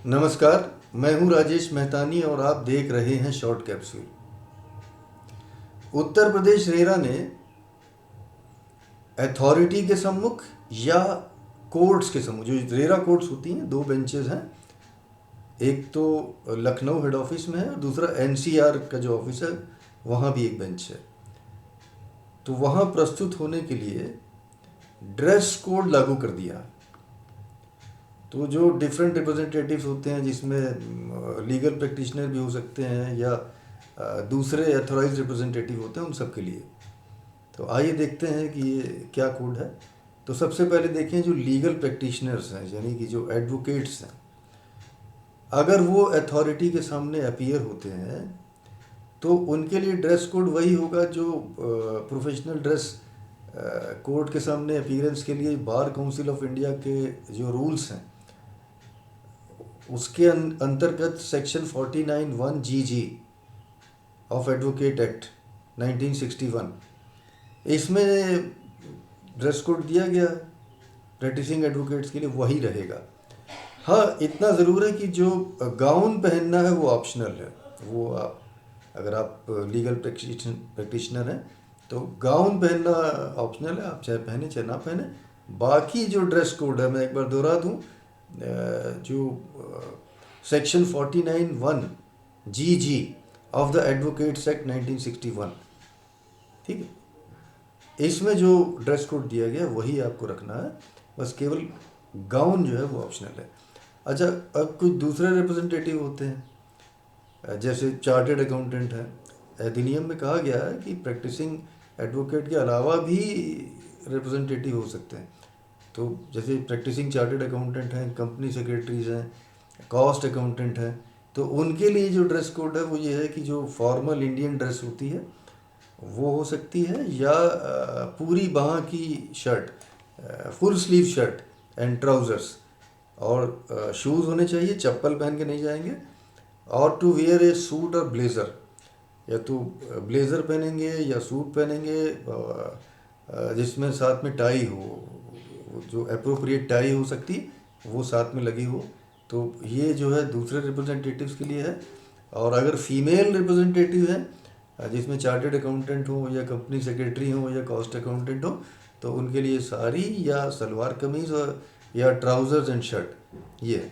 नमस्कार, मैं हूं राजेश मेहतानी और आप देख रहे हैं short capsule. Uttar Pradesh RERA ने अथॉरिटी के सम्मुख या कोर्ट्स के सम्मुख, जो रेरा कोर्ट्स होती हैं, दो बेंचेस हैं। एक तो लखनऊ हेड ऑफिस में है और दूसरा एनसीआर का जो ऑफिस है वहाँ भी एक बेंच है। तो वहाँ प्रस्तुत होने के लिए ड्रेस कोड लागू कर दिया। तो जो डिफरेंट रिप्रेजेंटेटिव्स होते हैं, जिसमें लीगल प्रैक्टिशनर भी हो सकते हैं या दूसरे अथॉराइज्ड रिप्रेजेंटेटिव होते हैं, उन सब के लिए। तो आइए देखते हैं कि ये क्या कोड है। तो सबसे पहले देखें, जो लीगल प्रैक्टिशनर्स हैं, यानी कि जो एडवोकेट्स हैं, अगर वो अथॉरिटी के सामने अपीयर होते हैं तो उनके लिए ड्रेस कोड वही होगा जो प्रोफेशनल ड्रेस कोड के सामने अपीयरेंस के लिए बार काउंसिल ऑफ इंडिया के जो रूल्स हैं उसके अंतर्गत section 49(1) GG of advocate act 1961, इसमें ड्रेस कोड दिया गया प्रैक्टिसिंग एडवोकेट्स के लिए वही रहेगा। हाँ, इतना ज़रूर है कि जो गाउन पहनना है वो ऑप्शनल है। वो आप, अगर आप लीगल प्रैक्टिशनर हैं तो गाउन पहनना ऑप्शनल है, आप चाहे पहने चाहे ना पहने। बाकी जो ड्रेस कोड है, मैं एक बार दोहरा दूँ, जो section 49(1) GG of the advocates act 1961, ठीक है, इसमें जो ड्रेस कोड दिया गया वही आपको रखना है। बस केवल गाउन जो है वो ऑप्शनल है। अच्छा, अब कुछ दूसरे रिप्रेजेंटेटिव होते हैं, जैसे चार्टेड अकाउंटेंट है। अधिनियम में कहा गया है कि प्रैक्टिसिंग एडवोकेट के अलावा भी रिप्रेजेंटेटिव हो सकते हैं। तो जैसे प्रैक्टिसिंग चार्टेड अकाउंटेंट हैं, कंपनी सेक्रेटरीज हैं, कॉस्ट अकाउंटेंट हैं, तो उनके लिए जो ड्रेस कोड है वो ये है कि जो फॉर्मल इंडियन ड्रेस होती है वो हो सकती है, या पूरी बाह की shirt, full sleeve shirt and trousers, और शूज़ होने चाहिए, चप्पल पहन के नहीं जाएंगे। और टू वियर ए सूट और ब्लेज़र, या तो ब्लेज़र पहनेंगे या सूट पहनेंगे जिसमें साथ में टाई हो, जो अप्रोप्रिएट टाई हो सकती वो साथ में लगी हो। तो ये जो है दूसरे रिप्रेजेंटेटिव्स के लिए है। और अगर फीमेल रिप्रेजेंटेटिव है जिसमें चार्टेड अकाउंटेंट हो या कंपनी सेक्रेटरी हो या कॉस्ट अकाउंटेंट हो, तो उनके लिए साड़ी या सलवार कमीज़ और या ट्राउज़र्स एंड शर्ट ये।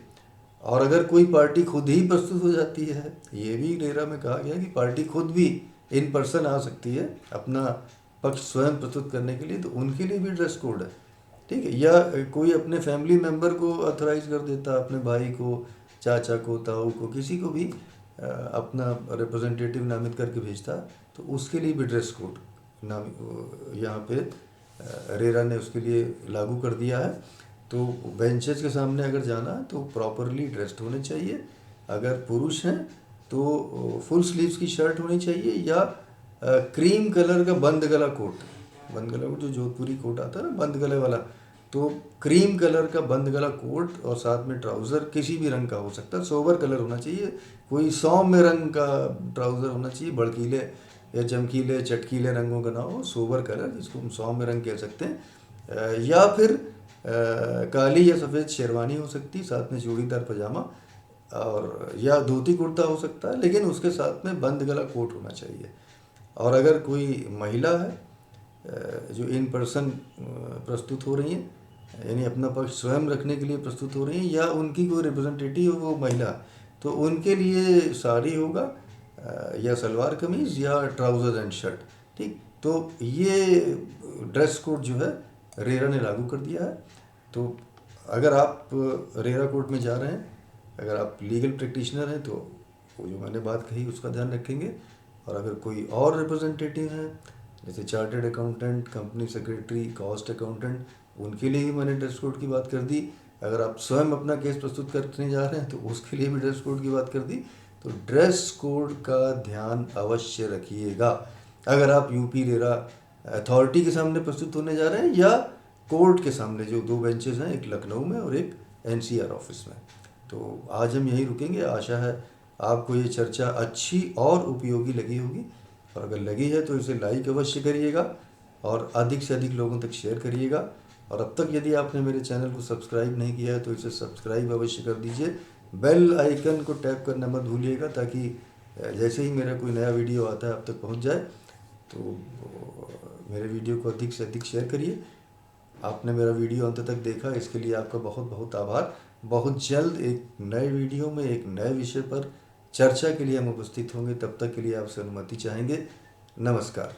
और अगर कोई पार्टी खुद ही प्रस्तुत हो जाती है, ये भी रेरा में कहा गया कि पार्टी खुद भी इन पर्सन आ सकती है अपना पक्ष स्वयं प्रस्तुत करने के लिए, तो उनके लिए भी ड्रेस कोड है, ठीक है। या कोई अपने फैमिली मेम्बर को ऑथराइज कर देता, अपने भाई को, चाचा को, ताऊ को, किसी को भी अपना रिप्रेजेंटेटिव नामित करके भेजता, तो उसके लिए भी ड्रेस कोड नाम यहाँ पे रेरा ने उसके लिए लागू कर दिया है। तो बेंचेस के सामने अगर जाना है तो प्रॉपरली ड्रेस्ड होने चाहिए। अगर पुरुष हैं तो फुल स्लीव्स की शर्ट होनी चाहिए, या क्रीम कलर का बंद गला कोट, बंद गला कोट जो जोधपुरी कोट आता है ना, बंद गले वाला, तो क्रीम कलर का बंद गला कोट और साथ में ट्राउज़र किसी भी रंग का हो सकता है, सोबर कलर होना चाहिए। कोई सौम्य रंग का ट्राउज़र होना चाहिए, भड़कीले या चमकीले चटकीले रंगों का ना हो, सोबर कलर जिसको हम सौम्य रंग कह सकते हैं। या फिर काली या सफ़ेद शेरवानी हो सकती, साथ में चूड़ीदार पजामा, और या धोती कुर्ता हो सकता है, लेकिन उसके साथ में बंद गला कोट होना चाहिए। और अगर कोई महिला है जो इन पर्सन प्रस्तुत हो रही हैं, यानी अपना पक्ष स्वयं रखने के लिए प्रस्तुत हो रही हैं, या उनकी कोई रिप्रेजेंटेटिव हो वो महिला, तो उनके लिए साड़ी होगा या सलवार कमीज़ या ट्राउज़र एंड शर्ट, ठीक। तो ये ड्रेस कोड जो है रेरा ने लागू कर दिया है। तो अगर आप रेरा कोर्ट में जा रहे हैं, अगर आप लीगल प्रैक्टिशनर हैं, तो वो जो मैंने बात कही उसका ध्यान रखेंगे। और अगर कोई और रिप्रेजेंटेटिव हैं, जैसे chartered accountant, company secretary, cost accountant, उनके लिए भी मैंने ड्रेस कोड की बात कर दी। अगर आप स्वयं अपना केस प्रस्तुत करने जा रहे हैं तो उसके लिए भी ड्रेस कोड की बात कर दी। तो ड्रेस कोड का ध्यान अवश्य रखिएगा अगर आप यूपी रेरा अथॉरिटी के सामने प्रस्तुत होने जा रहे हैं, या कोर्ट के सामने, जो दो बेंचेस हैं, एक लखनऊ में और एक एनसीआर ऑफिस में। तो आज हम यहीं रुकेंगे। आशा है आपको ये चर्चा अच्छी और उपयोगी लगी होगी, और अगर लगी है तो इसे लाइक अवश्य करिएगा और अधिक से अधिक लोगों तक शेयर करिएगा। और अब तक यदि आपने मेरे चैनल को सब्सक्राइब नहीं किया है तो इसे सब्सक्राइब अवश्य कर दीजिए, बेल आइकन को टैप करना मत भूलिएगा, ताकि जैसे ही मेरा कोई नया वीडियो आता है आप तक पहुंच जाए। तो मेरे वीडियो को अधिक से अधिक शेयर करिए। आपने मेरा वीडियो अंत तक देखा, इसके लिए आपका बहुत बहुत आभार। बहुत जल्द एक नए वीडियो में एक नए विषय पर चर्चा के लिए हम उपस्थित होंगे। तब तक के लिए आपसे अनुमति चाहेंगे। नमस्कार।